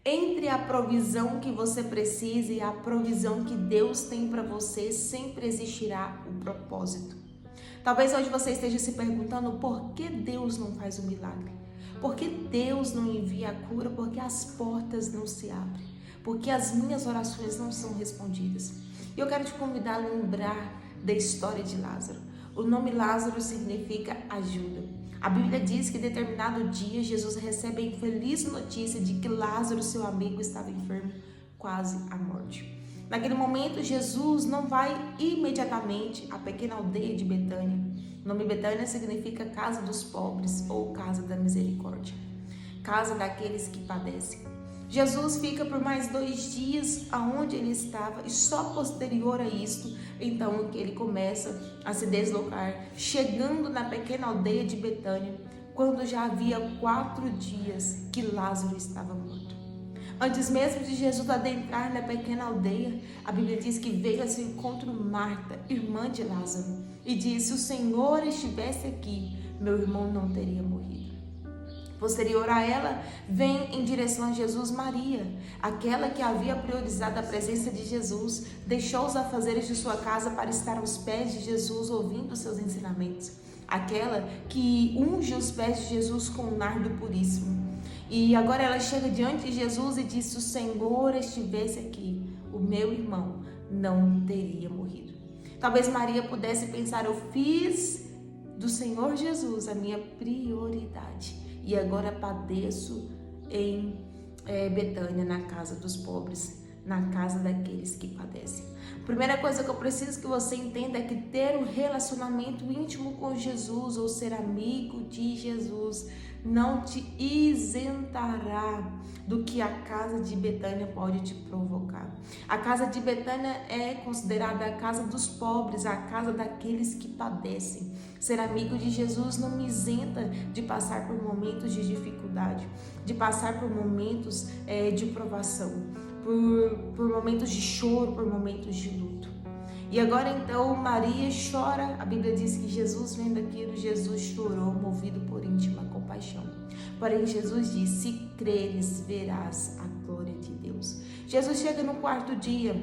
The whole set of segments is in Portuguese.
Entre a provisão que você precisa e a provisão que Deus tem para você, sempre existirá o propósito. Talvez hoje você esteja se perguntando por que Deus não faz o milagre? Por que Deus não envia a cura? Por que as portas não se abrem? Por que as minhas orações não são respondidas? E eu quero te convidar a lembrar da história de Lázaro. O nome Lázaro significa ajuda. A Bíblia diz que em determinado dia Jesus recebe a infeliz notícia de que Lázaro, seu amigo, estava enfermo, quase à morte. Naquele momento, Jesus não vai imediatamente à pequena aldeia de Betânia. O nome Betânia significa casa dos pobres ou casa da misericórdia, casa daqueles que padecem. Jesus fica por mais 2 dias aonde ele estava e só posterior a isto, então ele começa a se deslocar, chegando na pequena aldeia de Betânia, quando já havia 4 dias que Lázaro estava morto. Antes mesmo de Jesus adentrar na pequena aldeia, a Bíblia diz que veio a seu encontro Marta, irmã de Lázaro, e disse: se o Senhor estivesse aqui, meu irmão não teria morrido. Posterior a ela, vem em direção a Jesus Maria, aquela que havia priorizado a presença de Jesus, deixou os afazeres de sua casa para estar aos pés de Jesus, ouvindo seus ensinamentos. Aquela que unge os pés de Jesus com um nardo puríssimo. E agora ela chega diante de Jesus e diz: se o Senhor estivesse aqui, o meu irmão não teria morrido. Talvez Maria pudesse pensar: eu fiz do Senhor Jesus a minha prioridade. E agora padeço em Betânia, na casa dos pobres, na casa daqueles que padecem. Primeira coisa que eu preciso que você entenda é que ter um relacionamento íntimo com Jesus ou ser amigo de Jesus não te isentará do que a casa de Betânia pode te provocar. A casa de Betânia é considerada a casa dos pobres, a casa daqueles que padecem. Ser amigo de Jesus não me isenta de passar por momentos de dificuldade, de passar por momentos de provação, por momentos de choro, por momentos de luto. E agora então Maria chora. A Bíblia diz que Jesus, vendo aquilo, Jesus chorou, movido por íntima compaixão. Porém Jesus diz: se creres, verás a glória de Deus. Jesus chega no 4º dia,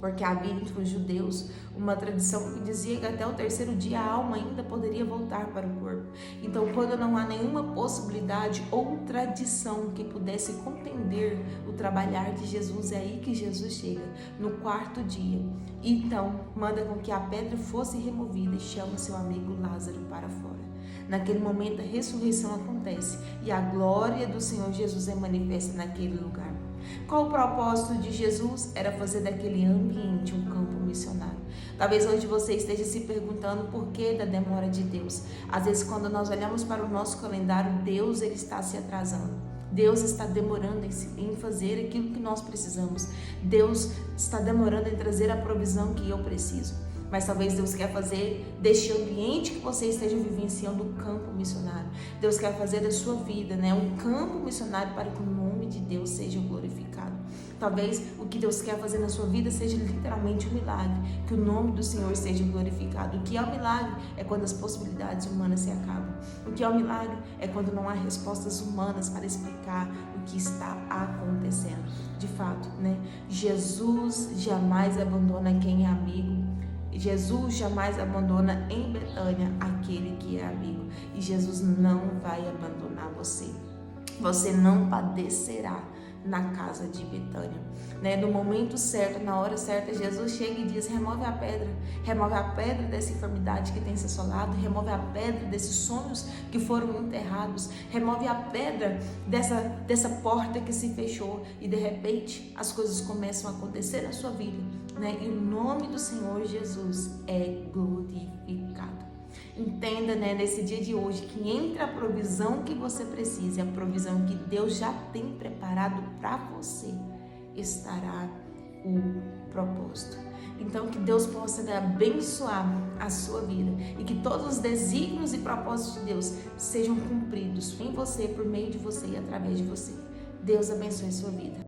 porque havia entre os judeus uma tradição que dizia que até o 3º dia a alma ainda poderia voltar para o corpo. Então, quando não há nenhuma possibilidade ou tradição que pudesse contender o trabalhar de Jesus, é aí que Jesus chega, no 4º dia. Então, manda com que a pedra fosse removida e chama seu amigo Lázaro para fora. Naquele momento, a ressurreição acontece e a glória do Senhor Jesus é manifesta naquele lugar. Qual o propósito de Jesus? Era fazer daquele ambiente um campo missionário. Talvez hoje você esteja se perguntando por que da demora de Deus. Às vezes, quando nós olhamos para o nosso calendário, Deus ele está se atrasando. Deus está demorando em fazer aquilo que nós precisamos. Deus está demorando em trazer a provisão que eu preciso. Mas talvez Deus quer fazer deste ambiente que você esteja vivenciando um campo missionário. Deus quer fazer da sua vida, um campo missionário para que o nome de Deus seja glorificado. Talvez o que Deus quer fazer na sua vida seja literalmente um milagre, que o nome do Senhor seja glorificado. O que é um milagre é quando as possibilidades humanas se acabam. O que é um milagre é quando não há respostas humanas para explicar o que está acontecendo. De fato, Jesus jamais abandona quem é amigo. Jesus jamais abandona em Betânia aquele que é amigo. E Jesus não vai abandonar você. Você não padecerá na casa de Betânia. No momento certo, na hora certa, Jesus chega e diz: remove a pedra dessa enfermidade que tem se assolado, remove a pedra desses sonhos que foram enterrados, remove a pedra dessa porta que se fechou. E de repente as coisas começam a acontecer na sua vida, e o nome do Senhor Jesus é glorificado. Entenda, nesse dia de hoje, que entre a provisão que você precisa e a provisão que Deus já tem preparado para você, estará o propósito. Então, que Deus possa abençoar a sua vida e que todos os desígnios e propósitos de Deus sejam cumpridos em você, por meio de você e através de você. Deus abençoe a sua vida.